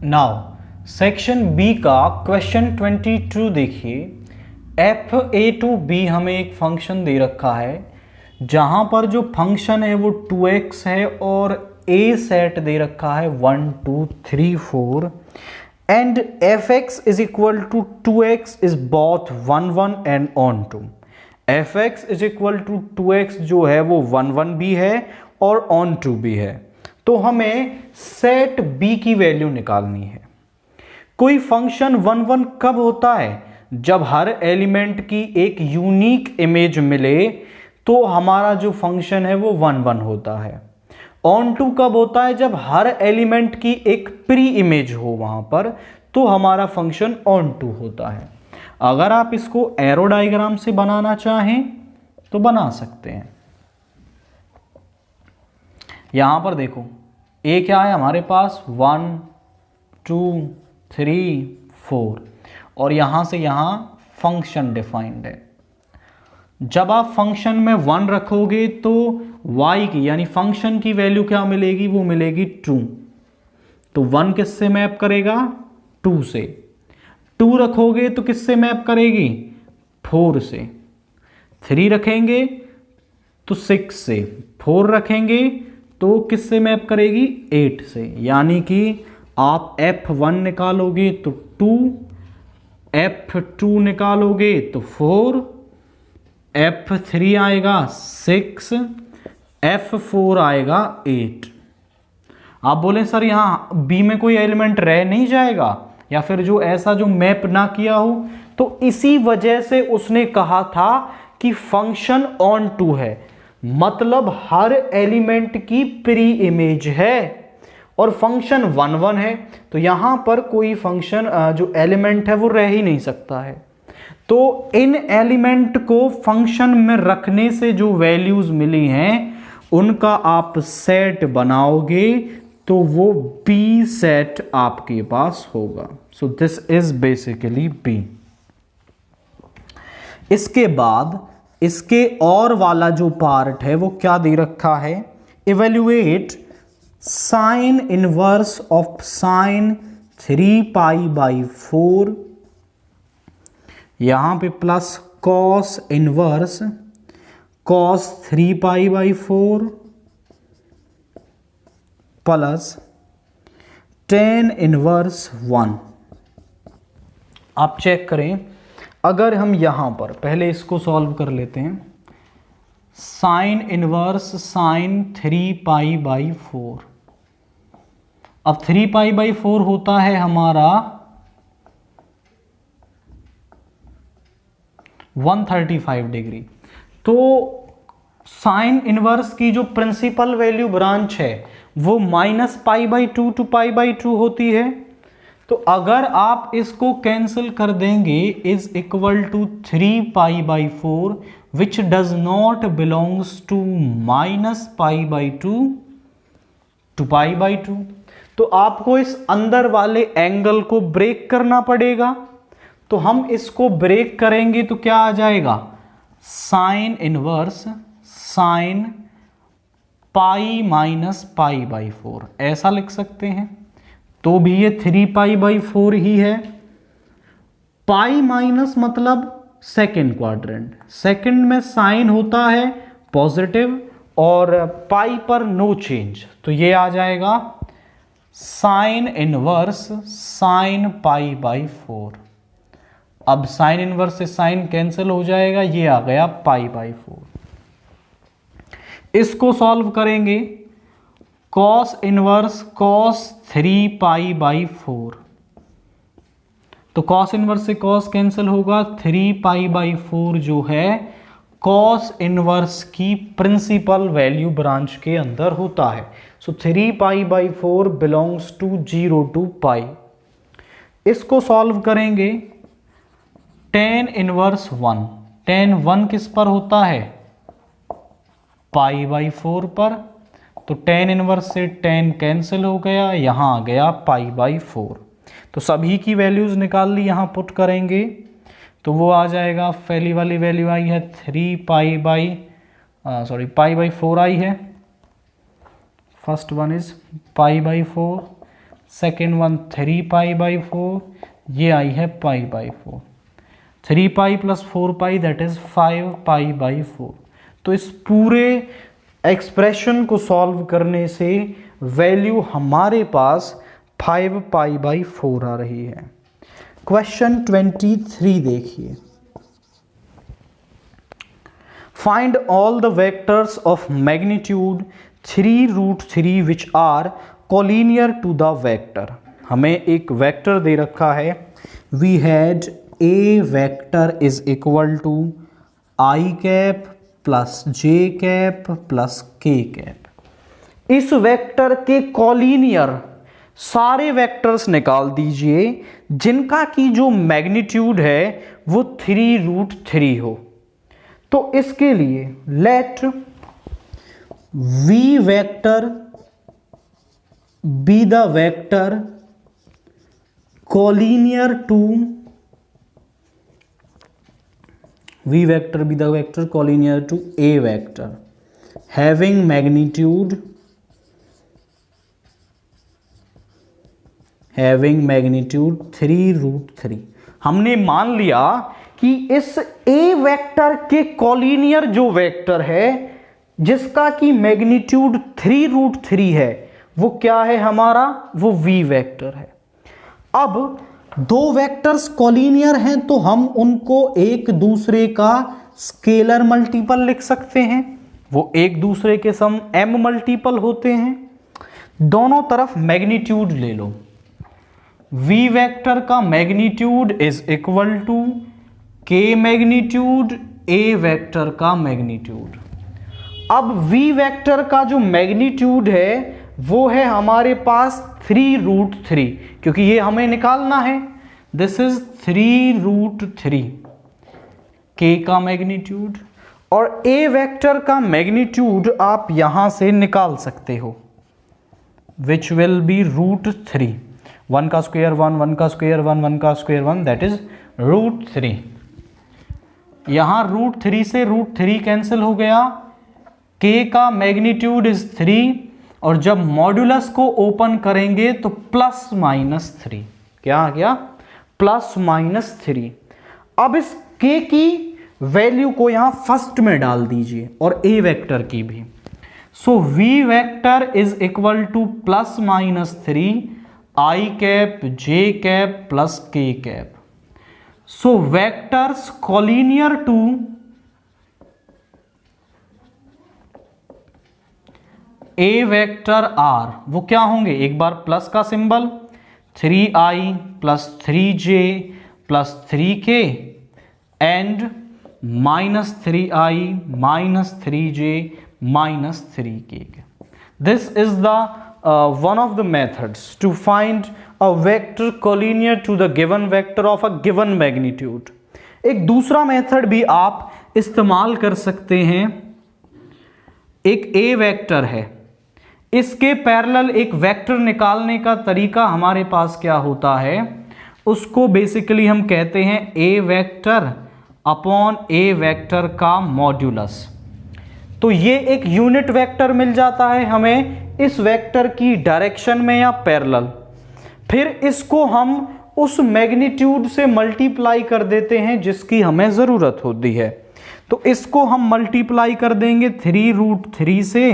Now section B का question 22 देखिए। F A to be हमें एक फंक्शन दे रखा है जहां पर जो फंक्शन है वो 2x है और ए सेट दे रखा है 1 2 3 4 and F X is equal to 2x is both 1 1 and on to. F X is equal to 2x जो है वो 1 1 भी है और ऑन टू भी है। तो हमें सेट बी की वैल्यू निकालनी है। कोई फंक्शन 1 1 कब होता है? जब हर एलिमेंट की एक यूनिक इमेज मिले तो हमारा जो फंक्शन है वो 1 1 होता है। ऑन टू कब होता है? जब हर एलिमेंट की एक प्री इमेज हो वहां पर, तो हमारा फंक्शन ऑन टू होता है। अगर आप इसको एरो डायग्राम से बनाना चाहें तो बना सकते हैं। यहां पर देखो, ए क्या है हमारे पास 1 2 3 4 और यहां से यहां फंक्शन डिफाइंड है। जब आप फंक्शन में 1 रखोगे तो y की यानी फंक्शन की वैल्यू क्या मिलेगी? वो मिलेगी 2। तो 1 किससे मैप करेगा? 2 से। 2 रखोगे तो किससे मैप करेगी? 4 से। 3 रखेंगे तो 6 से। 4 रखेंगे तो किससे मैप करेगी? 8 से। यानी कि आप F1 निकालोगे तो 2, F2 निकालोगे तो 4, F3 आएगा 6, F4 आएगा 8। आप बोले सर यहां B में कोई एलिमेंट रह नहीं जाएगा या फिर जो ऐसा जो मैप ना किया हो? तो इसी वजह से उसने कहा था कि फंक्शन ऑन टू है, मतलब हर एलिमेंट की प्री इमेज है और फंक्शन 1 1 है। तो यहां पर कोई फंक्शन जो एलिमेंट है वो रह ही नहीं सकता है। तो इन एलिमेंट को फंक्शन में रखने से जो वैल्यूज मिली हैं उनका आप सेट बनाओगे तो वो बी सेट आपके पास होगा। So this is basically B. इसके बाद इसके और वाला जो पार्ट है वो क्या दे रखा है? Evaluate sine inverse of sine 3 pi by 4, यहां पे plus cos inverse cos 3 pi by 4 plus tan inverse 1। आप चेक करें, अगर हम यहां पर पहले इसको सॉल्व कर लेते हैं। Sign inverse sign 3 pi by 4। अब 3 पाई बाई 4 होता है हमारा 135 डिग्री। तो साइन इनवर्स की जो प्रिंसिपल वैल्यू ब्रांच है वो -π/2 टू π/2 होती है। तो अगर आप इसको कैंसिल कर देंगे is equal to 3 π/4 which does not belongs to -π/2 to π/2। तो आपको इस अंदर वाले एंगल को ब्रेक करना पड़ेगा। तो हम इसको ब्रेक करेंगे तो क्या आ जाएगा? Sine inverse sine pi minus π/4 ऐसा लिख सकते हैं। तो भी ये 3 π/4 ही है। पाई माइनस मतलब सेकेंड क्वाड्रेंट। सेकेंड में साइन होता है पॉजिटिव और पाई पर नो चेंज, तो ये आ जाएगा साइन इनवर्स साइन π/4। अब साइन इनवर्स से साइन कैंसिल हो जाएगा, ये आ गया π/4। इसको सॉल्व करेंगे, कॉस इनवर्स कॉस 3 π/4। तो कॉस इनवर्स से कॉस कैंसिल होगा। 3 π/4 जो है कॉस इनवर्स की प्रिंसिपल वैल्यू ब्रांच के अंदर होता है। सो 3 π/4 बिलोंग्स टू 0 टू पाई। इसको सॉल्व करेंगे, टेन इनवर्स 1। टेन 1 किस पर होता है? π/4 पर। तो टेन इनवर्स से टेन कैंसिल हो गया, यहां आ गया π/4। तो सभी की वैल्यूज निकाल ली, यहां पुट करेंगे तो वो आ जाएगा। पहली वाली वैल्यू आई है 3 π/4 आई है। First one is π/4 second one 3 pi by 4, ये आई है pi by 4, 3 pi plus 4 pi that is 5 pi by 4। तो इस पूरे एक्सप्रेशन को सॉल्व करने से वैल्यू हमारे पास 5 पाई बाई 4 आ रही है। क्वेश्चन 23 देखिए, find all the vectors of magnitude 3√3 which are collinear to the vector. हमें एक वेक्टर दे रखा है, we had a vector is equal to I cap plus J cap plus के कैप। इस वेक्टर के कोलिनियर सारे वेक्टर्स निकाल दीजिए जिनका की जो मैग्नीट्यूड है वो 3√3 हो। तो इसके लिए let v vector be the vector collinear to v vector be the vector collinear to A vector having magnitude 3√3। हमने मान लिया कि इस ए वेक्टर के कोलिनियर जो वेक्टर है जिसका कि मैग्नीट्यूड 3√3 है वो क्या है हमारा, वो वी वेक्टर है। अब दो वेक्टर्स कोलिनियर हैं तो हम उनको एक दूसरे का स्केलर मल्टीपल लिख सकते हैं, वो एक दूसरे के सम m मल्टीपल होते हैं। दोनों तरफ मैग्नीट्यूड ले लो, v वेक्टर का magnitude is equal to k magnitude a vector का मैग्नीट्यूड। अब v वेक्टर का जो मैग्नीट्यूड है वो है हमारे पास 3√3, क्योंकि ये हमें निकालना है। दिस इज 3√3 k का मैग्नीट्यूड, और a वेक्टर का मैग्नीट्यूड आप यहां से निकाल सकते हो, विच विल बी √3। 1 का स्क्वायर 1, 1 का स्क्वायर 1, 1 का स्क्वायर 1 दैट इज √3। यहां √3 से √3 कैंसिल हो गया, k का मैग्नीट्यूड इज 3, और जब मॉड्यूलस को ओपन करेंगे तो +-3 क्या आ गया, +-3। अब इस k की वैल्यू को यहां फर्स्ट में डाल दीजिए और a वेक्टर की भी। So v vector is equal to +-3 i cap j cap plus के cap. So vectors collinear to A vector are वो क्या होंगे, एक बार प्लस का symbol 3i plus 3j plus 3k and -3i minus 3j minus 3k। This is the one of the methods to find a vector collinear to the given vector of a given magnitude। एक दूसरा method भी आप इस्तेमाल कर सकते हैं। एक a vector है, इसके पैरेलल एक वेक्टर निकालने का तरीका हमारे पास क्या होता है, उसको बेसिकली हम कहते हैं a vector upon a vector का मॉड्यूलस। तो ये एक यूनिट वेक्टर मिल जाता है हमें इस वेक्टर की डायरेक्शन में या पैरेलल, फिर इसको हम उस मैग्नीट्यूड से मल्टीप्लाई कर देते हैं जिसकी हमें ज़रूरत होती है। तो इसको हम मल्टीप्लाई कर देंगे 3√3 से,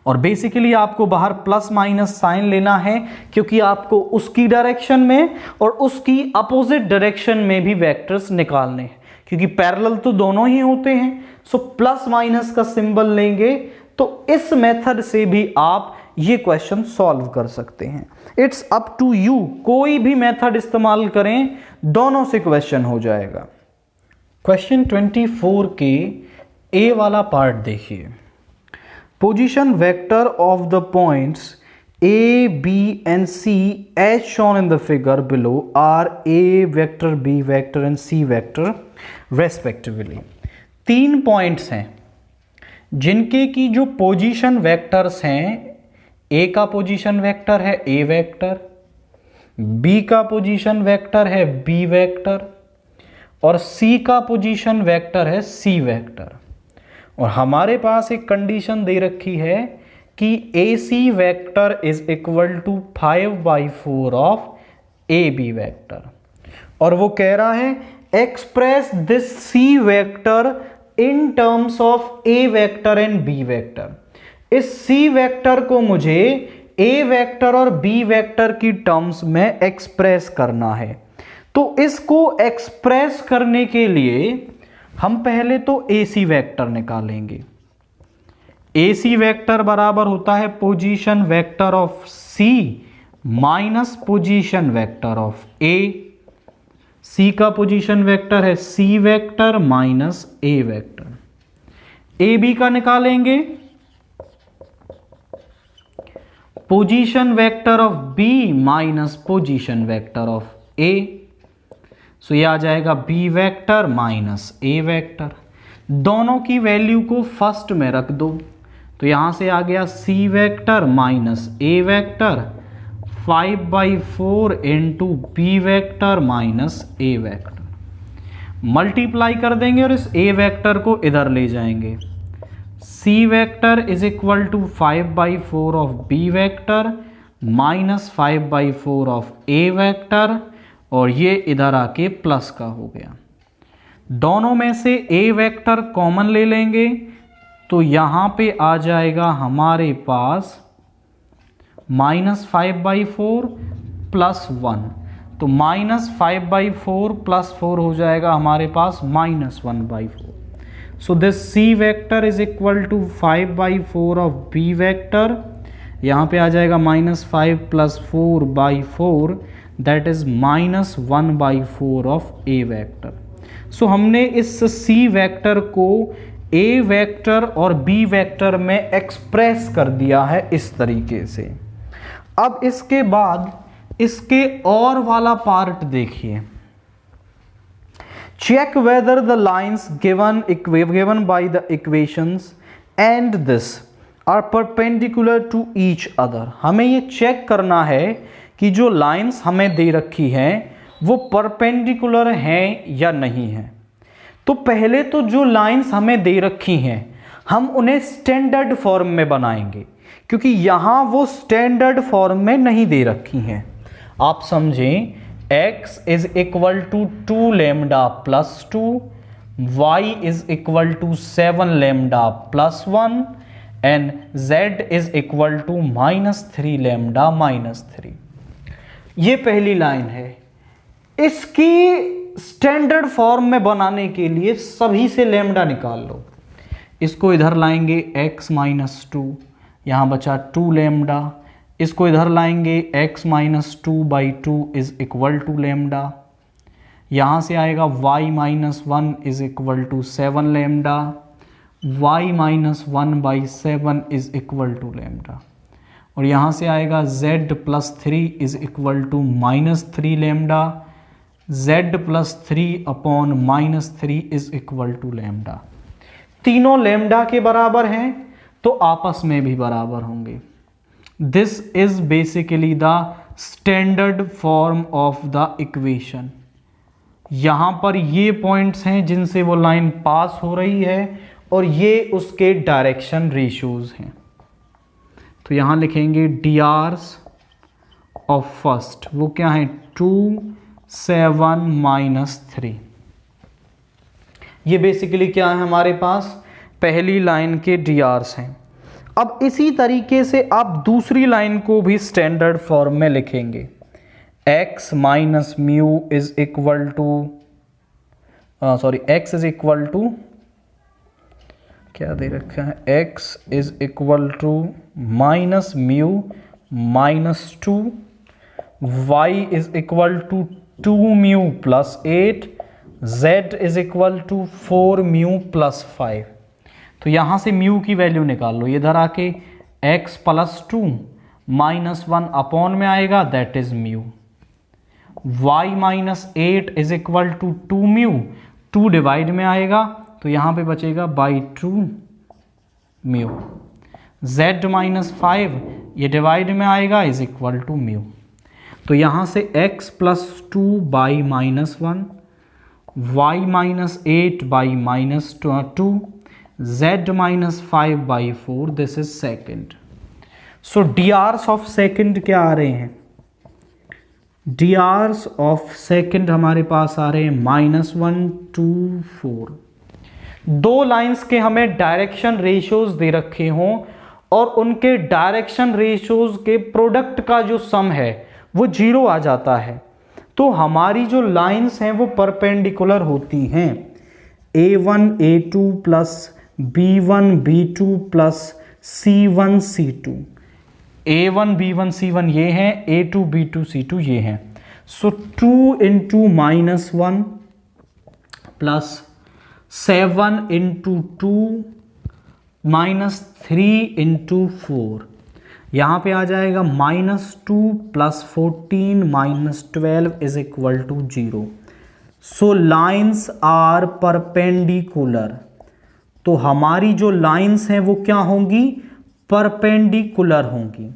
और बेसिकली आपको बाहर प्लस माइनस साइन लेना है क्योंकि आपको उसकी डायरेक्शन में और उसकी अपोजिट डायरेक्शन में भी वेक्टर्स निकालने हैं, क्योंकि पैरेलल तो दोनों ही होते हैं। सो प्लस माइनस का सिंबल लेंगे तो इस मेथड से भी आप ये क्वेश्चन सॉल्व कर सकते हैं। इट्स अप टू यू, कोई भी मेथड इस्तेमाल करें, दोनों से क्वेश्चन हो जाएगा। क्वेश्चन 24 के ए वाला पार्ट देखिए। Position vector of the points A, B and C as shown in the figure below are A vector, B vector and C vector respectively। 3 points हैं जिनके की जो पोजीशन वेक्टर्स हैं, A का पोजीशन वेक्टर है A vector, B का position vector है B vector और C का पोजीशन वेक्टर है C वेक्टर। और हमारे पास एक कंडीशन दे रखी है कि AC vector is equal to 5/4 of AB vector, और वो कह रहा है express this C vector in terms of A vector and B vector. इस C वेक्टर को मुझे A वेक्टर और B वेक्टर की टर्म्स में एक्सप्रेस करना है। तो इसको एक्सप्रेस करने के लिए हम पहले तो AC वेक्टर निकालेंगे। AC वेक्टर बराबर होता है position vector of C minus position vector of A। C का पोजीशन वेक्टर है C vector minus A vector. AB का निकालेंगे position vector of B minus position vector of A। सो ये आ जाएगा B vector minus A vector. दोनों की value को first में रख दो, तो यहां से आ गया C vector minus A vector 5/4 into B vector minus A vector. Multiply कर देंगे और इस A वेक्टर को इधर ले जाएंगे। C vector is equal to 5/4 of B vector minus 5/4 of A vector, और ये इधर आके प्लस का हो गया। दोनों में से A वेक्टर कॉमन ले लेंगे, तो यहां पे आ जाएगा हमारे पास माइनस 5/4 प्लस 1, तो माइनस 5/4 प्लस 4 हो जाएगा हमारे पास minus 1/4। So this C vector is equal to 5/4 of B vector. यहाँ पे आ जाएगा minus 5 plus 4/4, that is minus 1/4 of A vector. So हमने इस C वेक्टर को A वेक्टर और B वेक्टर में एक्सप्रेस कर दिया है इस तरीके से। अब इसके बाद इसके और वाला पार्ट देखिए। Check whether the lines given by the equations and this are perpendicular to each other. हमें ये चेक करना है कि जो लाइन्स हमें दे रखी हैं वो परपेंडिकुलर हैं या नहीं हैं। तो पहले तो जो लाइन्स हमें दे रखी हैं हम उन्हें स्टैंडर्ड फॉर्म में बनाएंगे, क्योंकि यहां वो स्टैंडर्ड फॉर्म में नहीं दे रखी हैं। आप समझें, x is equal to 2 lambda plus 2, y is equal to 7 lambda plus 1 and z is equal to -3 lambda -3। ये पहली लाइन है। इसकी स्टैंडर्ड फॉर्म में बनाने के लिए सभी से लैम्डा निकाल लो। इसको इधर लाएंगे x माइनस 2, यहाँ बचा 2 लैम्डा। इसको इधर लाएंगे x minus 2/2 is equal to lambda. यहाँ से आएगा y minus 1 is equal to 7 lambda, y minus 1/7 is equal to lambda, और यहाँ से आएगा z plus 3 is equal to -3 lambda, z plus 3 upon -3 is equal to lambda. तीनों lambda के बराबर हैं तो आपस में भी बराबर होंगे। This is basically the standard form of the equation. यहां पर ये पॉइंट्स हैं जिनसे वो लाइन पास हो रही है और ये उसके डायरेक्शन रेशियोज हैं। तो यहां लिखेंगे drs ऑफ फर्स्ट, वो क्या है 2 7 -3। ये बेसिकली क्या है हमारे पास, पहली लाइन के drs हैं। अब इसी तरीके से आप दूसरी लाइन को भी स्टैंडर्ड फॉर्म में लिखेंगे। x minus mu is equal to x is equal to क्या दे रखा है, x is equal to minus mu -2, y is equal to 2 mu plus 8, z is equal to 4 mu plus 5। तो यहां से म्यू की वैल्यू निकाल लो। इधर आके x प्लस 2 -1 अपॉन में आएगा, that is mu. y minus 8 is equal to 2 mu, 2 divide में आएगा तो यहां पे बचेगा बाई 2 म्यू। z माइनस 5 ये डिवाइड में आएगा इज इक्वल टू म्यू। तो यहां से x plus 2 by -1, y minus 8 by -2, z minus 5/4, this is second. So D R's of second क्या आ रहे हैं, डी आर्स ऑफ सेकेंड हमारे पास आ रहे हैं -1 2 4। दो लाइंस के हमें डायरेक्शन रेशियोज दे रखे हों और उनके डायरेक्शन रेशियोज के प्रोडक्ट का जो सम है वो 0 आ जाता है, तो हमारी जो लाइंस हैं वो परपेंडिकुलर होती हैं। A1 A2 plus B1 B2 plus C1 C2, A1 B1 C1 ये हैं, A2 B2 C2 ये हैं। So 2 into -1 plus 7 into 2 -3 into 4, यहाँ पे आ जाएगा -2 plus 14 -12 is equal to 0। So lines are perpendicular, तो हमारी जो लाइन्स हैं वो क्या होंगी, परपेंडिकुलर होंगी।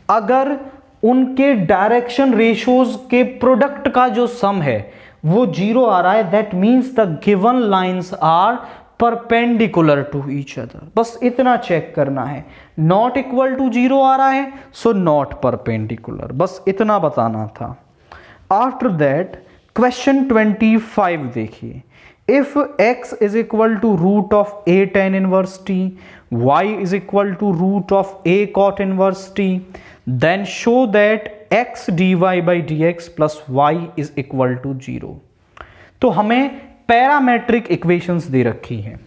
अगर उनके डायरेक्शन रेशियोज के प्रोडक्ट का जो सम है वो 0 आ रहा है, that means the given lines are perpendicular to each other. बस इतना चेक करना है, नॉट इक्वल टू 0 आ रहा है सो नॉट परपेंडिकुलर, बस इतना बताना था। आफ्टर दैट क्वेश्चन 25 देखिए, if x is equal to root of a tan inverse t, y is equal to root of a cot inverse t, then show that x dy by dx plus y is equal to 0। तो हमें parametric equations दे रखी हैं,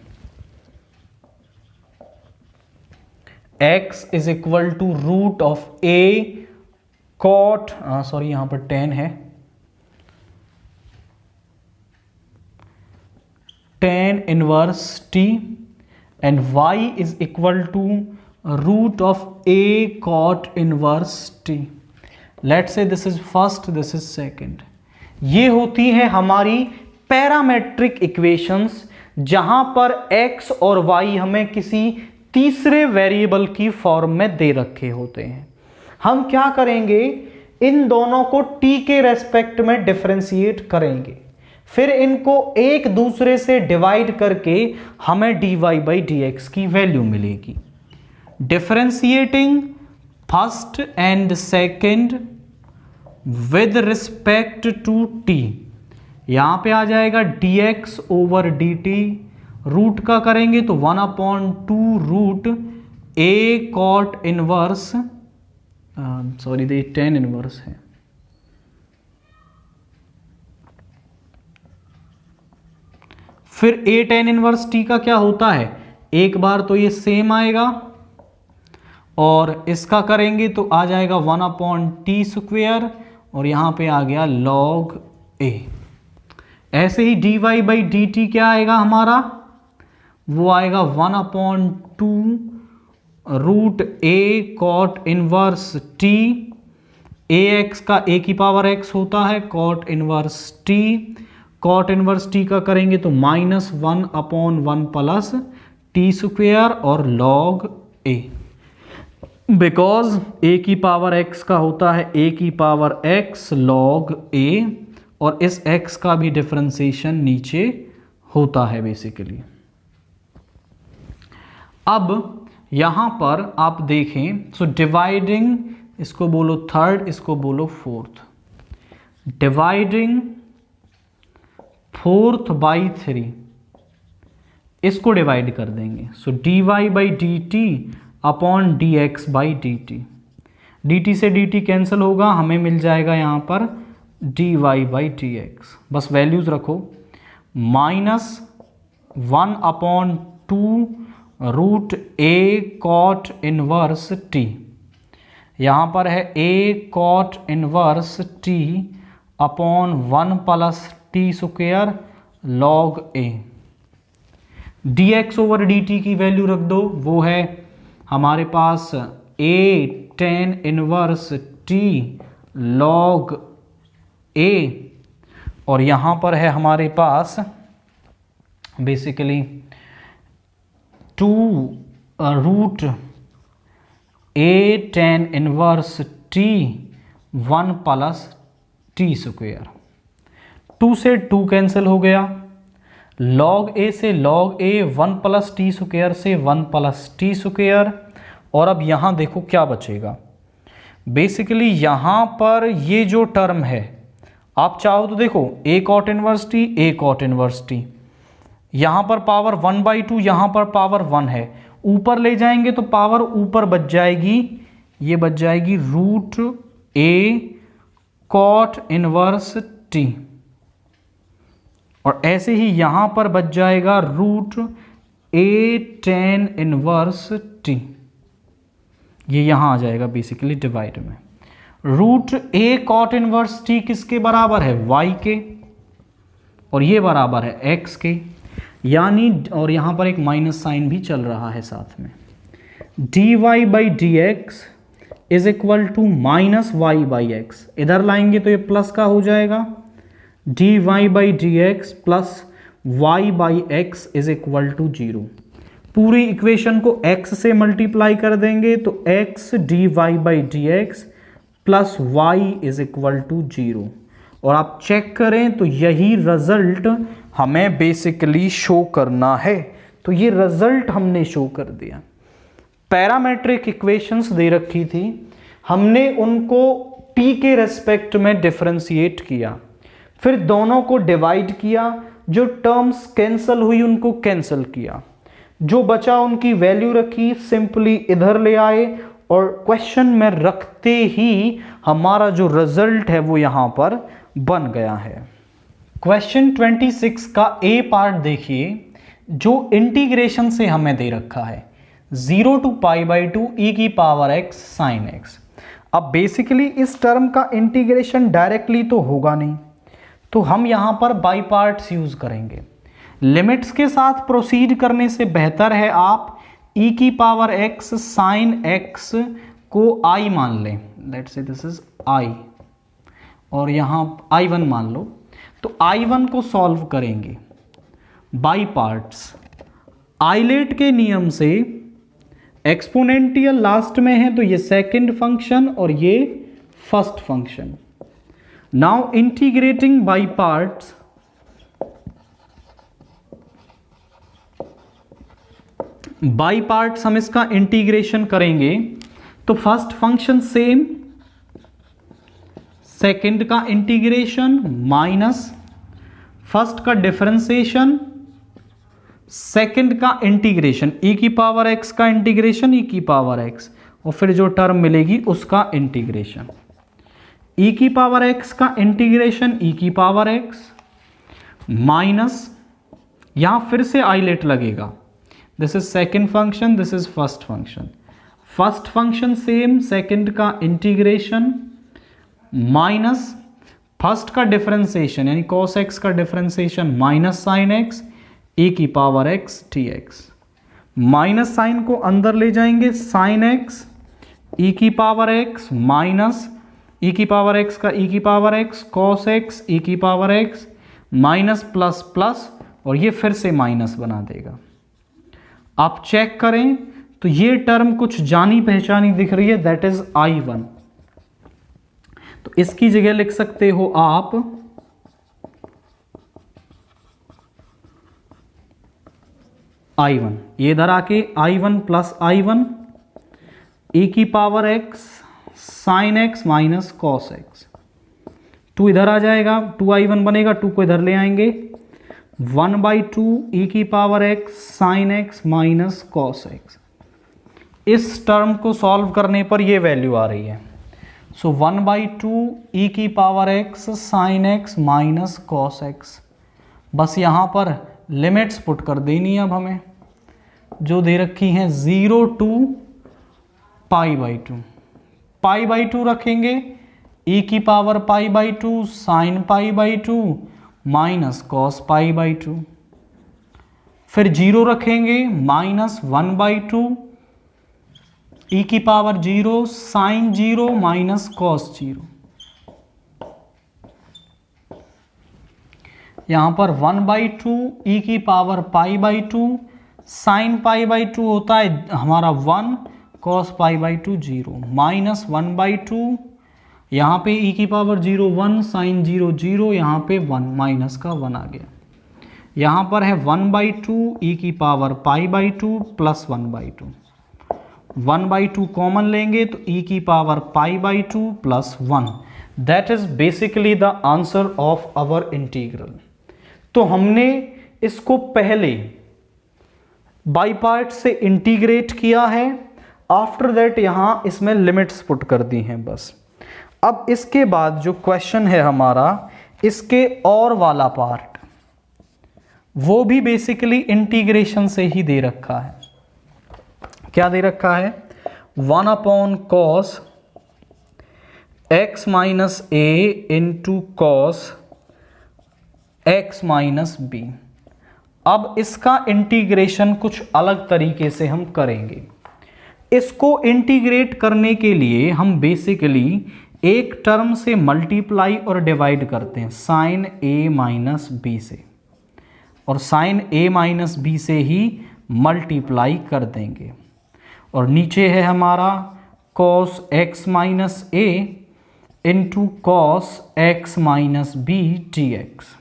x is equal to root of a cot, sorry यहां पर tan है, tan inverse t and y is equal to root of a cot inverse t. Let's say this is first, this is second. ये होती है हमारी parametric equations जहां पर x और y हमें किसी तीसरे वेरिएबल की फॉर्म में दे रखे होते हैं। हम क्या करेंगे, इन दोनों को t के रेस्पेक्ट में डिफरेंशिएट करेंगे, फिर इनको एक दूसरे से डिवाइड करके हमें dy by dx की वैल्यू मिलेगी। Differentiating first and second with respect to t, यहां पे आ जाएगा dx ओवर dt, रूट का करेंगे तो 1/2 root a cot inverse, sorry ये tan इनवर्स है, फिर a tan इनवर्स t का क्या होता है, एक बार तो ये सेम आएगा और इसका करेंगे तो आ जाएगा 1/t स्क्वायर और यहां पे आ गया log a। ऐसे ही dy by dt क्या आएगा हमारा, वो आएगा 1/2 root a cot inverse t, ax का a की पावर x होता है, cot inverse t, cot inverse t का करेंगे तो -1/1 प्लस t स्क्वायर और log a, बिकॉज a की पावर x का होता है a की पावर x log a, और इस x का भी डिफरेंशिएशन नीचे होता है बेसिकली। अब यहां पर आप देखें, सो डिवाइडिंग, इसको बोलो थर्ड, इसको बोलो फोर्थ, डिवाइडिंग 4th बाई 3, इसको डिवाइड कर देंगे, so dy by dt upon dx by dt, dt से dt कैंसिल होगा, हमें मिल जाएगा यहां पर dy बाई dx, बस वैल्यूज रखो, -1/2 root a cot inverse t, यहां पर है a cot inverse t upon 1 plus t square log a, dx over dt की वैल्यू रख दो, वो है हमारे पास a tan inverse t log a, और यहां पर है हमारे पास basically 2 root a tan inverse t 1 plus t square, 2 से 2 कैंसिल हो गया, log a से log a 1 plus t square से 1 प्लस t स्क्वायर, और अब यहाँ देखो क्या बचेगा, बेसिकली यहाँ पर ये जो टर्म है, आप चाहो तो देखो a cot inverse t, a cot inverse t, यहाँ पर पावर 1/2, यहाँ पर पावर 1 है, ऊपर ले जाएंगे तो पावर ऊपर बच जाएगी, ये बच जाएगी root a cot inverse t, और ऐसे ही यहाँ पर बच जाएगा root a tan inverse t, ये यहाँ आ जाएगा बेसिकली डिवाइड में। Root a cot inverse t किसके बराबर है, y के, और ये बराबर है x के, यानी, और यहाँ पर एक माइनस साइन भी चल रहा है साथ में, dy/dx is equal to minus y/x, इधर लाएंगे तो ये प्लस का हो जाएगा, dy/dx plus y/x is equal to 0। पूरी इक्वेशन को x से मल्टीप्लाई कर देंगे तो x dy/dx plus y is equal to 0, और आप चेक करें तो यही रिजल्ट हमें बेसिकली शो करना है। तो ये रिजल्ट हमने शो कर दिया। पैरामेट्रिक इक्वेशंस दे रखी थी, हमने उनको t के रेस्पेक्ट में डिफरेंशिएट किया, फिर दोनों को डिवाइड किया, जो टर्म्स कैंसिल हुई उनको कैंसिल किया, जो बचा उनकी वैल्यू रखी, सिंपली इधर ले आए, और क्वेश्चन में रखते ही हमारा जो रिजल्ट है वो यहां पर बन गया है। क्वेश्चन 26 का ए पार्ट देखिए, जो इंटीग्रेशन से हमें दे रखा है 0 to π/2 e की पावर x sin x। अब बेसिकली इस टर्म का इंटीग्रेशन डायरेक्टली तो होगा नहीं, तो हम यहां पर बाई पार्ट्स यूज करेंगे। लिमिट्स के साथ प्रोसीड करने से बेहतर है आप e की पावर x sin x को i मान लें, let's say this is i, और यहां i1 मान लो, तो i1 को सॉल्व करेंगे बाई पार्ट्स। आइलेट के नियम से एक्सपोनेंटियल लास्ट में है तो ये सेकंड फंक्शन और ये first function. Now integrating by parts, by parts हम इसका इंटीग्रेशन करेंगे तो फर्स्ट फंक्शन सेम, सेकंड का इंटीग्रेशन माइनस फर्स्ट का डिफरेंशिएशन, सेकंड का इंटीग्रेशन e की पावर x का इंटीग्रेशन e की पावर x, और फिर जो टर्म मिलेगी उसका इंटीग्रेशन, e की पावर x का इंटीग्रेशन e की पावर x माइनस, यहां फिर से आइलेट लगेगा, this is second function, this is first function, first function same, second का इंटीग्रेशन माइनस फर्स्ट का डिफरेंशिएशन यानी cos x का differentiation minus sine x e की power x dx, minus sine को अंदर ले जाएंगे, साइन x e की पावर x माइनस e की पावर x का e की power x cos x e की power x minus plus plus, और ये फिर से माइनस बना देगा। आप चेक करें तो ये टर्म कुछ जानी पहचानी दिख रही है, दैट इज i1, तो इसकी जगह लिख सकते हो आप i1, ये इधर आके i1 प्लस i1 e की power x sign x minus cos x, 2 इधर आ जाएगा, 2i1 बनेगा, 2 को इधर ले आएंगे, 1/2 e की power x sign x minus cos x। इस टर्म को सॉल्व करने पर ये वैल्यू आ रही है, सो 1/2 e की power x sign x minus cos x। बस यहाँ पर लिमिट्स पुट कर देनी है अब हमें, जो दे रखी हैं 0 to π/2, π/2 रखेंगे, e की पावर π/2 साइन π/2 माइनस कॉस π/2, फिर 0 रखेंगे, माइनस 1/2 e की पावर 0 साइन 0 माइनस कॉस 0, यहां पर 1/2 e की पावर π/2 साइन π/2 होता है हमारा 1, कॉस π/2 0, माइनस 1/2, यहाँ पे e की पावर 0 1 साइन 0 0, यहाँ पे 1 माइनस का 1 आ गया, यहाँ पर है 1/2 e की पावर π/2 प्लस 1/2, 1/2 कॉमन लेंगे तो e की power π/2 plus 1, that is basically the answer of our integral. तो हमने इसको पहले बाई पार्ट से इंटीग्रेट किया है, आफ्टर दैट यहां इसमें लिमिट्स पुट कर दी हैं बस। अब इसके बाद जो क्वेश्चन है हमारा, इसके और वाला पार्ट वो भी बेसिकली इंटीग्रेशन से ही दे रखा है। क्या दे रखा है? 1/cos x minus a into cos x minus b। अब इसका इंटीग्रेशन कुछ अलग तरीके से हम करेंगे। इसको इंटीग्रेट करने के लिए हम बेसिकली एक टर्म से मल्टीप्लाई और डिवाइड करते हैं साइन a माइनस बी से, और साइन a माइनस बी से ही मल्टीप्लाई कर देंगे। और नीचे है हमारा cos x minus a into cos x minus b dx।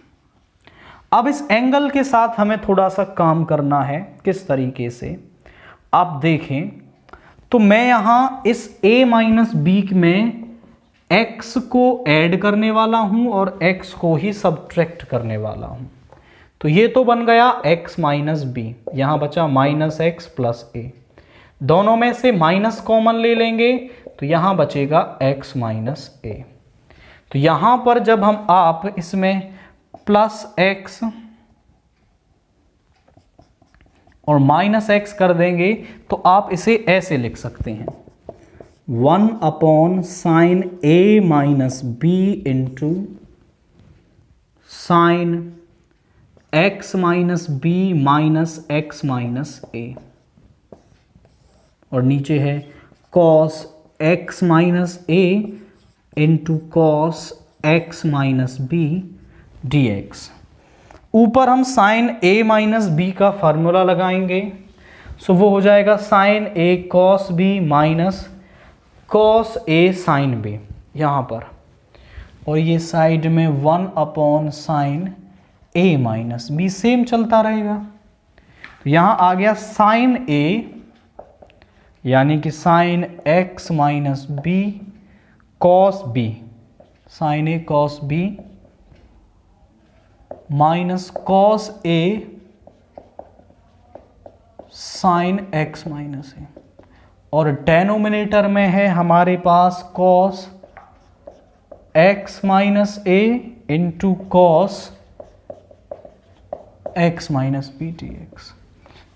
अब इस एंगल के साथ हमें थोड़ा सा काम करना है। किस तरीके से आप देखें तो मैं यहां इस a माइनस बी में x को ऐड करने वाला हूं और x को ही सब्ट्रैक्ट करने वाला हूं। तो ये तो बन गया x माइनस बी, यहां बचा माइनस एक्स प्लस a। दोनों में से माइनस कॉमन ले लेंगे तो यहां बचेगा x माइनस a। तो यहां पर जब हम आप इसमें प्लस x और माइनस x कर देंगे तो आप इसे ऐसे लिख सकते हैं 1/sin a minus b into sine x minus b minus x minus a, और नीचे है cos x minus a into cos x minus b dx। ऊपर हम साइन a माइनस बी का फार्मूला लगाएंगे, सो वो हो जाएगा sine a cos b minus cos a sine b यहाँ पर, और ये साइड में 1/sin a minus B same चलता रहेगा। तो यहाँ आ गया साइन a यानी कि sine x minus b cos b, sine a cos b minus cos a sine x minus a, और डेनोमिनेटर में है हमारे पास cos x minus a into cos x minus b dx।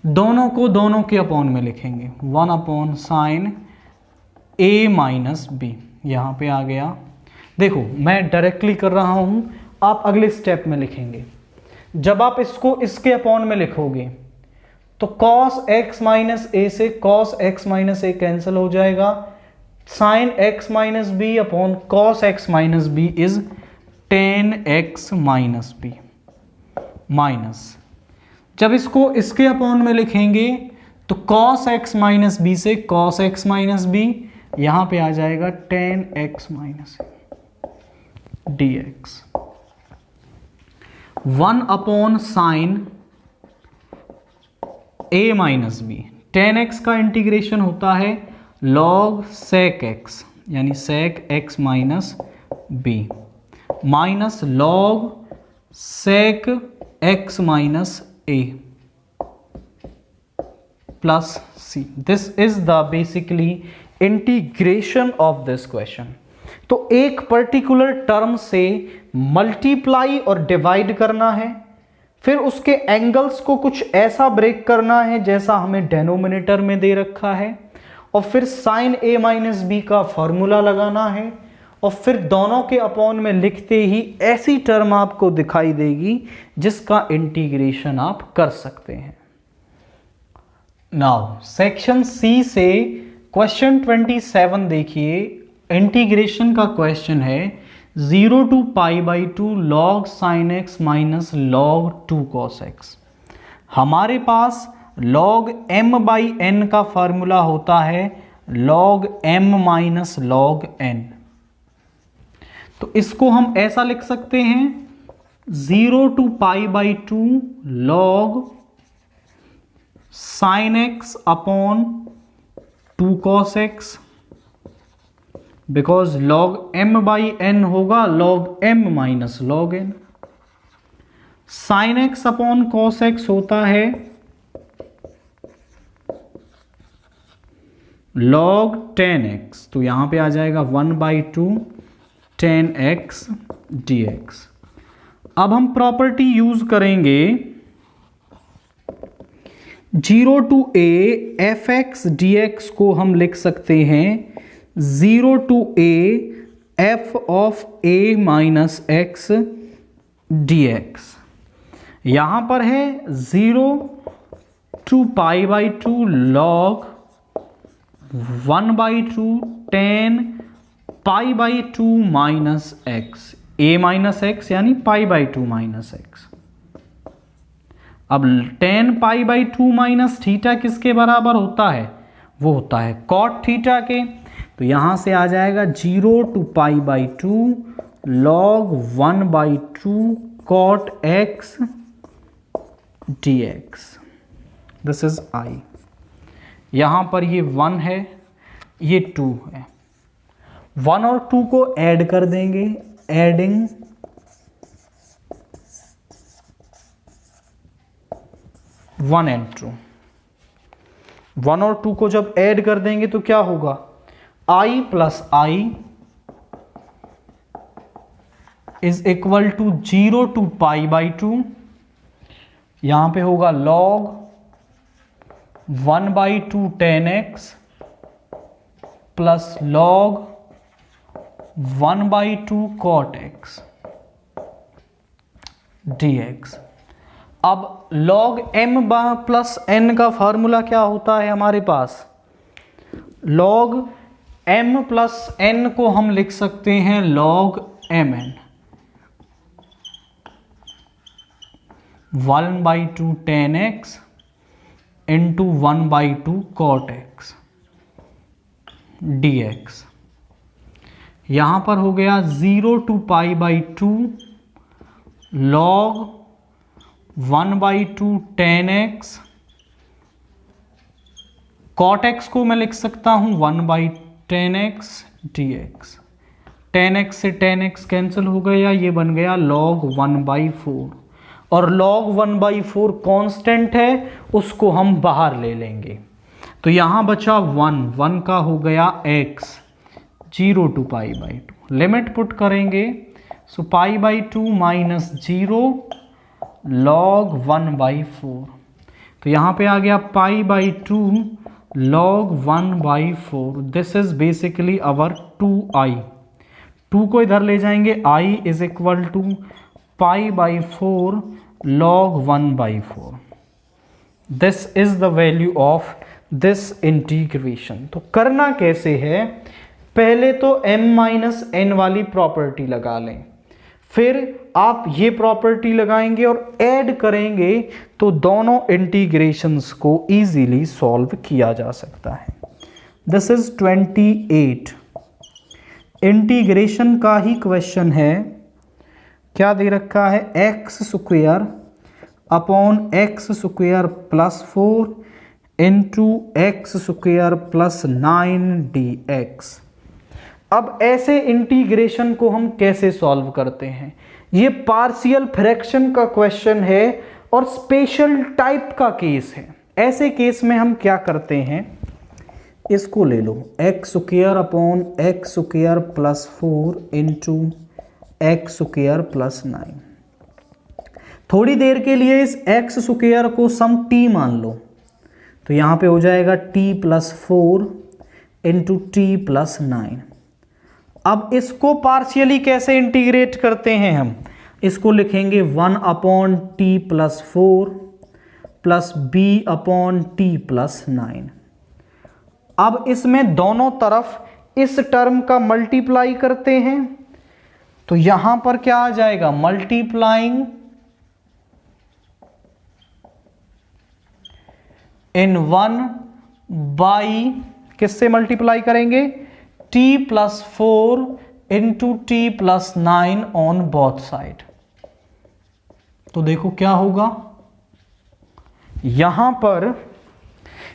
दोनों को दोनों के अपॉन में लिखेंगे 1/sin a माइनस बी, यहाँ पे आ गया। देखो मैं डायरेक्टली कर रहा हूं, आप अगले स्टेप में लिखेंगे। जब आप इसको इसके अपॉन में लिखोगे तो cos x माइनस a से cos x minus a cancel हो जाएगा। sin x minus b upon cos x minus b is tan x minus b minus, जब इसको इसके अपॉन में लिखेंगे तो cos x माइनस बी से cos x माइनस बी, यहां पे आ जाएगा tan x minus dx। 1/sin a minus b, tan x का इंटीग्रेशन होता है log sec x यानी sec x minus b minus log sec x minus a plus c। This is the basically integration of this question। तो एक particular term से multiply और divide करना है, फिर उसके एंगल्स को कुछ ऐसा ब्रेक करना है जैसा हमें डेनोमिनेटर में दे रखा है, और फिर साइन a माइनस बी का फॉर्मूला लगाना है, और फिर दोनों के अपॉन में लिखते ही ऐसी टर्म आपको दिखाई देगी जिसका इंटीग्रेशन आप कर सकते हैं। नाउ सेक्शन सी से क्वेश्चन 27 देखिए, इंटीग्रेशन का क्वेश्चन है 0 to π/2 log sin x minus log 2 cos x। हमारे पास log m/n का फॉर्मूला होता है log m minus log n। तो इसको हम ऐसा लिख सकते हैं 0 to π/2 log sin x upon 2 cos x, because log m by n होगा log m minus log n। sin x upon cos x होता है log 10x, तो यहां पे आ जाएगा 1/2 10x dx। अब हम प्रॉपर्टी यूज करेंगे 0 to a fx dx को हम लिख सकते हैं 0 to a f of a minus x dx। यहां पर है 0 to pi/2 log 1/2 10 pi/2 minus x, a minus x यानी pi/2 माइनस x। अब 10 pi/2 माइनस थीटा किसके बराबर होता है? वो होता है cot थीटा के। तो यहां से आ जाएगा 0 to pi/2 log 1/2 cot x dx। This is I। यहां पर ये 1 है, ये 2 है। 1 और 2 को ऐड कर देंगे, एडिंग 1 and 2। 1 और 2 को जब ऐड कर देंगे तो क्या होगा? I plus I is equal to 0 to pi/2। यहां पे होगा log 1/2 10x plus log 1/2 cot x dx। अब log m प्लस n का फॉर्मूला क्या होता है हमारे पास? log m प्लस n को हम लिख सकते हैं log mn 1/2 10x into 1/2 cot x dx। यहां पर हो गया 0 to pi/2 log 1/2 10x cot x को मैं लिख सकता हूं 1/10x dx। 10x से 10x कैंसिल हो गया, ये बन गया log 1/4 और log 1/4 कांस्टेंट है, उसको हम बाहर ले लेंगे। तो यहां बचा 1 का हो गया x 0 to pi/2। Limit put करेंगे, सो pi/2 माइनस 0 log 1/4। तो यहां पे आ गया pi/2 log 1/4। This is basically our 2i। 2 को इधर ले जाएंगे, i इज इक्वल टू pi/4 log 1/4। This is the value of this integration. तो करना कैसे है? पहले तो m-n वाली प्रॉपर्टी लगा लें, फिर आप ये प्रॉपर्टी लगाएंगे और ऐड करेंगे तो दोनों इंटीग्रेशंस को इजीली सॉल्व किया जा सकता है। This is 28। इंटीग्रेशन का ही क्वेश्चन है। क्या दे रखा है? X square upon x square plus 4 into x square plus 9 dx। अब ऐसे इंटीग्रेशन को हम कैसे सॉल्व करते हैं? ये पार्शियल फ्रैक्शन का क्वेश्चन है और स्पेशल टाइप का केस है। ऐसे केस में हम क्या करते हैं, इसको ले लो x square upon x square plus 4 into x square plus 9। थोड़ी देर के लिए इस एक्स स्क्वायर को सम t मान लो, तो यहां पे हो जाएगा t plus 4 into t plus 9। अब इसको पार्शियली कैसे इंटीग्रेट करते हैं हम? इसको लिखेंगे 1 upon T plus 4 plus b upon T plus 9। अब इसमें दोनों तरफ इस टर्म का मल्टीप्लाई करते हैं, तो यहां पर क्या आ जाएगा? मल्टीप्लाइंग इन 1 बाई, किससे मल्टीप्लाई करेंगे? t plus 4 into T plus 9 on both side. तो देखो क्या होगा, यहां पर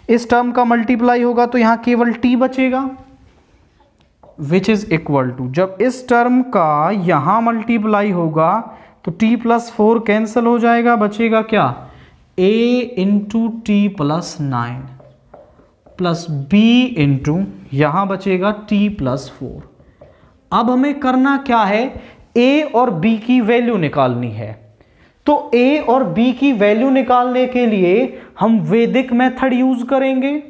इस टर्म का मल्टीप्लाई होगा तो यहाँ केवल t बचेगा, विच इज इक्वल टू, जब इस टर्म का यहाँ मल्टीप्लाई होगा तो t प्लस 4 कैंसिल हो जाएगा, बचेगा क्या, a into T plus 9 plus b into यहाँ बचेगा t प्लस 4। अब हमें करना क्या है, a और b की वैल्यू निकालनी है। तो a और b की वैल्यू निकालने के लिए हम वैदिक मेथड यूज करेंगे।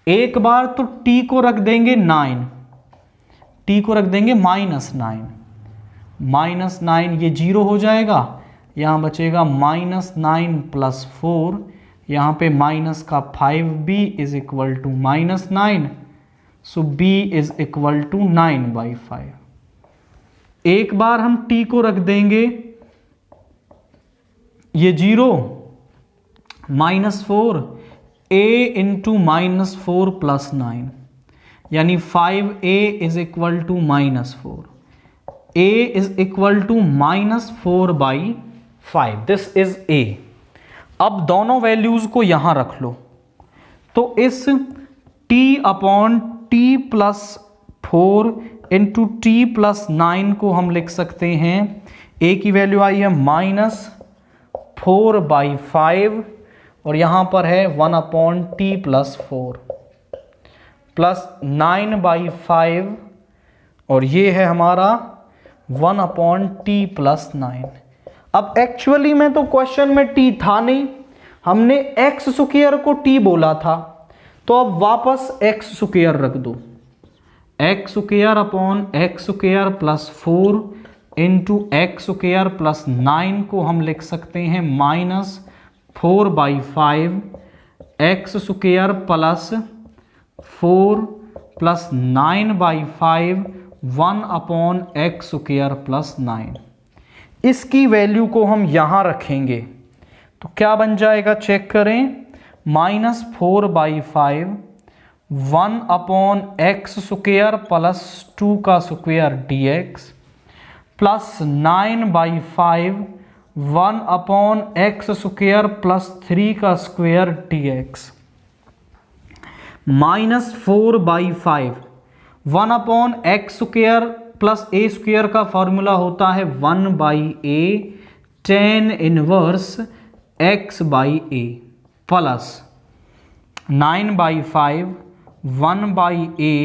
एक बार तो t को रख देंगे 9, t को रख देंगे -9, -9 ये 0 हो जाएगा, यहाँ बचेगा -9 प्लस 4, यहाँ पे माइनस का 5b इज इक्वल टू -9, सो b इज इक्वल टू 9/5। एक बार हम t को रख देंगे ये 0 -4, a इंटू -4 प्लस 9, यानी 5a is equal to -4, a is equal to -4/5, this is a। अब दोनों वैल्यूज को यहां रख लो, तो इस t upon t plus 4 into T plus 9 को हम लिख सकते हैं, a की वैल्यू आई है -4/5 और यहां पर है 1 अपॉन टी प्लस 4 प्लस 9/5 और ये है हमारा 1 अपॉन टी प्लस 9। अब एक्चुअली में तो क्वेश्चन में t था नहीं, हमने x स्क्वायर को t बोला था, तो अब वापस x स्क्वायर रख दो, x square upon x square plus 4 into x square plus 9 को हम लिख सकते हैं -4/5 x square plus 4 plus 9/5 1 upon x square plus 9। इसकी वैल्यू को हम यहां रखेंगे तो क्या बन जाएगा, चेक करें, -4/5 1 अपॉन एक्स स्क्वायर प्लस 2 का square dx plus 9/5 1 upon x square plus 3 का square dx -4/5 1 upon x square plus a square का फॉर्मूला होता है 1/a tan inverse x/a plus 9/5 1/a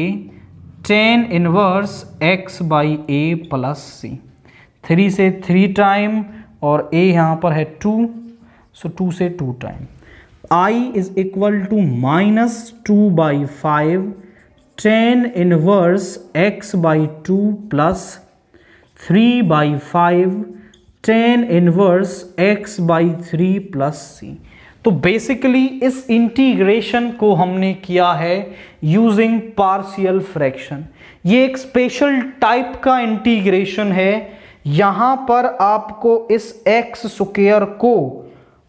tan inverse x/a plus c। 3 से 3 time और a यहाँ पर है 2, सो 2 से 2 time. I is equal to -2/5 tan inverse x/2 plus 3/5 tan inverse x/3 plus c। तो बेसिकली इस इंटीग्रेशन को हमने किया है यूजिंग पार्शियल फ्रैक्शन। ये एक स्पेशल टाइप का इंटीग्रेशन है। यहां पर आपको इस x स्क्वायर को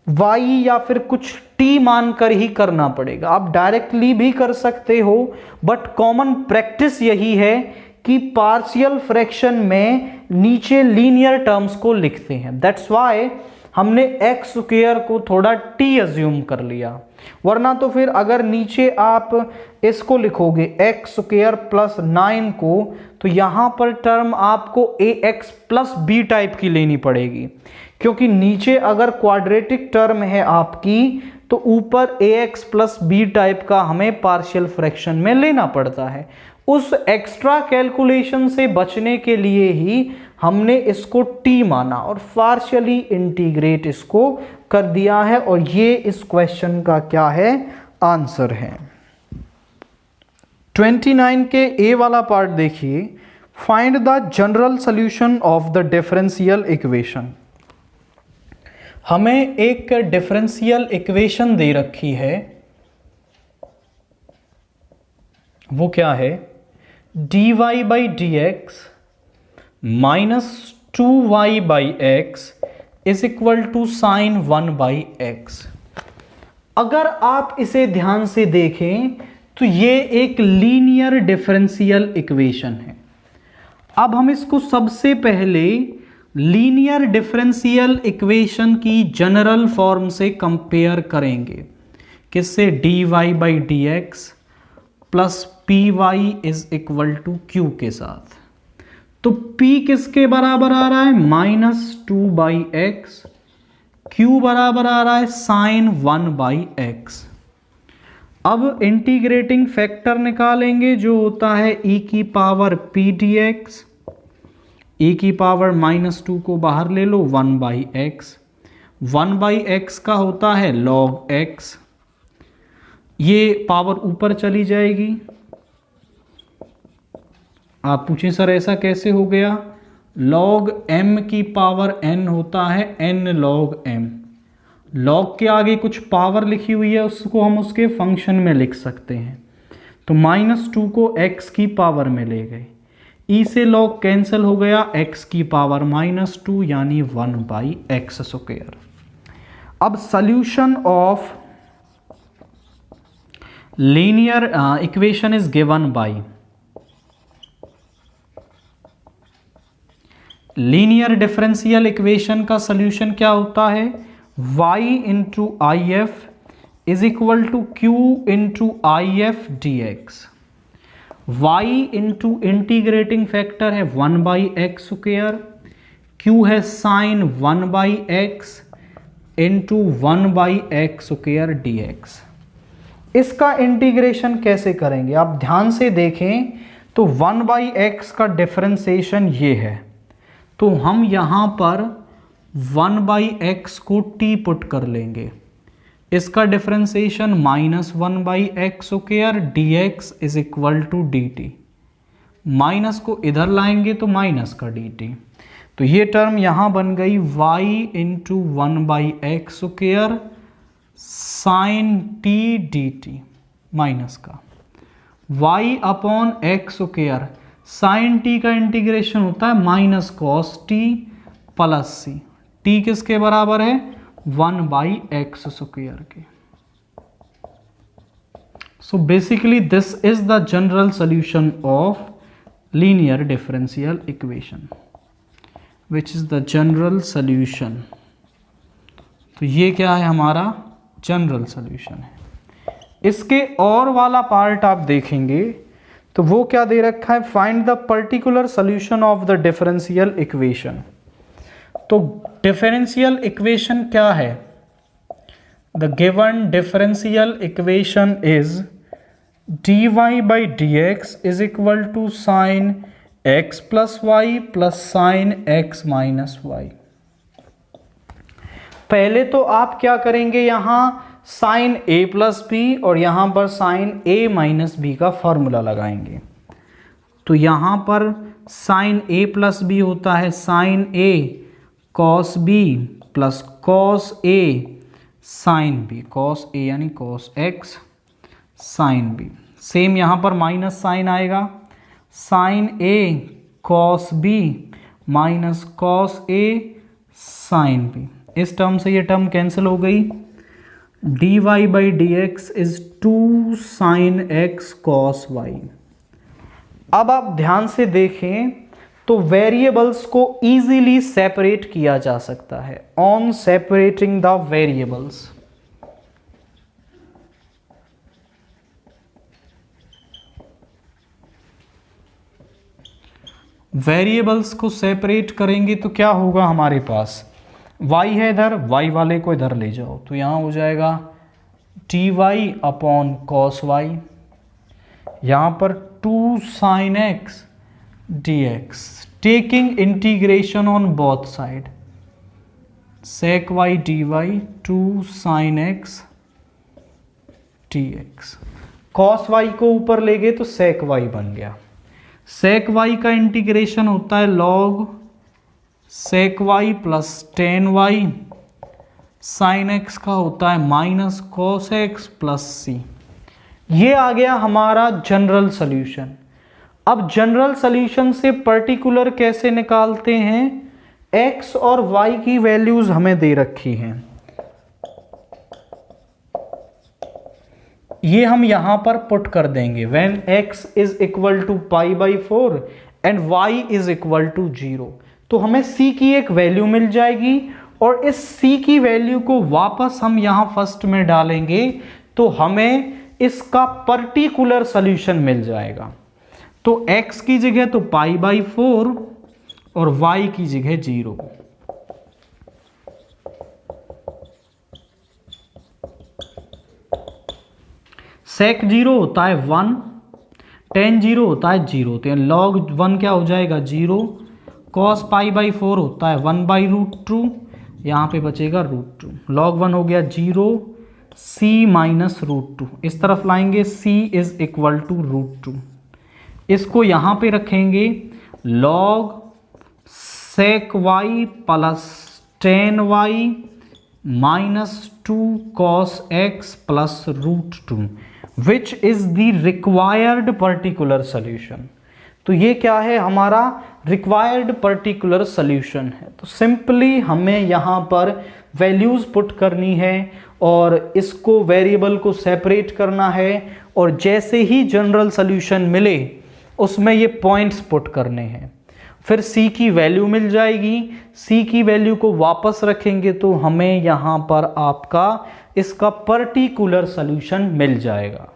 y या फिर कुछ t मानकर ही करना पड़ेगा। आप डायरेक्टली भी कर सकते हो, बट कॉमन प्रैक्टिस यही है कि पार्शियल फ्रैक्शन में नीचे लीनियर टर्म्स को लिखते हैं। दैट्स वाई हमने एक्स स्क्वायर को थोड़ा t अज्यूम कर लिया, वरना तो फिर अगर नीचे आप इसको लिखोगे एक्स स्क्वायर प्लस 9 को, तो यहां पर टर्म आपको ax प्लस b टाइप की लेनी पड़ेगी, क्योंकि नीचे अगर क्वाड्रेटिक टर्म है आपकी तो ऊपर ax प्लस b टाइप का हमें पार्शियल फ्रैक्शन में लेना पड़ता है। उस एक्स्ट्रा कैलकुलेशन से बचने के लिए ही हमने इसको t माना और पार्शियली इंटीग्रेट इसको कर दिया है, और ये इस क्वेश्चन का क्या है, आंसर है। 29 के ए वाला पार्ट देखिए, find the general solution of the differential equation. हमें एक डिफरेंशियल इक्वेशन दे रखी है, वो क्या है, dy/dx -2y/x is equal to sin 1/x। अगर आप इसे ध्यान से देखें तो ये एक लीनियर डिफरेंशियल इक्वेशन है। अब हम इसको सबसे पहले लीनियर डिफरेंशियल इक्वेशन की जनरल फॉर्म से कंपेयर करेंगे किससे, d y by d x plus p y is equal to q के साथ। तो p किसके बराबर आ रहा है, -2/x, q बराबर आ रहा है sin1/x। अब इंटीग्रेटिंग फैक्टर निकालेंगे जो होता है e की पावर p dx, e की पावर -2 को बाहर ले लो, 1/x, 1/x का होता है log x, ये पावर ऊपर चली जाएगी। आप पूछें सर ऐसा कैसे हो गया, log m की पावर n होता है n log m, log के आगे कुछ पावर लिखी हुई है उसको हम उसके फंक्शन में लिख सकते हैं। तो -2 को x की पावर में ले गए, e से log कैंसिल हो गया, x की पावर -2 यानी 1/x²। अब solution of linear equation is given by linear differential equation का सॉल्यूशन क्या होता है, y into i f is equal to q into i f d x. Y into integrating factor है 1/x², q है sine 1/x into 1/x² dx। इसका इंटीग्रेशन कैसे करेंगे, आप ध्यान से देखें तो 1/x का डिफरेंशिएशन ये है, तो हम यहां पर 1/x को t पुट कर लेंगे, इसका differentiation -1/x² dx is equal to dt, minus को इधर लाएंगे तो माइनस का dt, तो ये टर्म यहां बन गई y into 1/x² sine t dt, minus का y upon x², sine t का इंटीग्रेशन होता है -cos t plus c, t किसके बराबर है 1/x² के। So basically this is the general solution of linear differential equation which is the general solution. तो ये क्या है, हमारा जनरल सॉल्यूशन है। इसके और वाला पार्ट आप देखेंगे तो वो क्या दे रखा है, find the particular solution of the differential equation. तो डिफरेंशियल इक्वेशन क्या है, the given differential equation is dy/dx is equal to sine x plus y plus sine x minus y. पहले तो आप क्या करेंगे, यहां साइन a प्लस बी और यहां पर साइन a माइनस बी का फॉर्मूला लगाएंगे। तो यहां पर साइन a प्लस बी होता है sine a cos b plus cos a sine b, cos a यानी cos x sine b। Same यहां पर माइनस साइन आएगा, sine a cos b minus cos a sine b। इस term से ये term cancel हो गई, dy/dx is 2 sine x cos y। अब आप ध्यान से देखें तो वेरिएबल्स को इजीली सेपरेट किया जा सकता है, on separating the variables. Variables को सेपरेट करेंगे तो क्या होगा, हमारे पास y है इधर, y वाले को इधर ले जाओ तो यहां हो जाएगा dy अपॉन कॉस वाई, यहां पर 2 sine x dx, taking integration on both side, sec y dy 2 sine x dx। cos y को ऊपर ले गए तो sec y बन गया, sec y का इंटीग्रेशन होता है log sec y plus tan y, sine x का होता है minus cos x plus c। ये आ गया हमारा जनरल सॉल्यूशन। अब जनरल सॉल्यूशन से पर्टिकुलर कैसे निकालते हैं, x और y की वैल्यूज हमें दे रखी हैं, ये हम यहां पर पुट कर देंगे, when x is equal to π/4 and y is equal to 0, तो हमें c की एक वैल्यू मिल जाएगी और इस c की वैल्यू को वापस हम यहां फर्स्ट में डालेंगे तो हमें इसका पर्टिकुलर सॉल्यूशन मिल जाएगा। तो x की जगह तो π/4 और y की जगह 0। sec 0 होता है 1, tan 0 होता है 0, तो log 1 क्या हो जाएगा 0, cos π/4 होता है 1/√2, यहाँ पे बचेगा √2, log 1 हो गया 0, c माइनस √2, इस तरफ लाएंगे c इज इक्वल टू √2, इसको यहाँ पे रखेंगे log sec y plus tan y minus 2 cos x plus √2 which is the required particular solution. तो ये क्या है, हमारा रिक्वायर्ड पर्टिकुलर सोल्यूशन है। तो सिंपली हमें यहाँ पर वैल्यूज पुट करनी है और इसको वेरिएबल को सेपरेट करना है, और जैसे ही जनरल सोल्यूशन मिले उसमें ये पॉइंट्स पुट करने हैं, फिर c की वैल्यू मिल जाएगी। c की वैल्यू को वापस रखेंगे तो हमें यहाँ पर आपका इसका पर्टिकुलर सॉल्यूशन मिल जाएगा।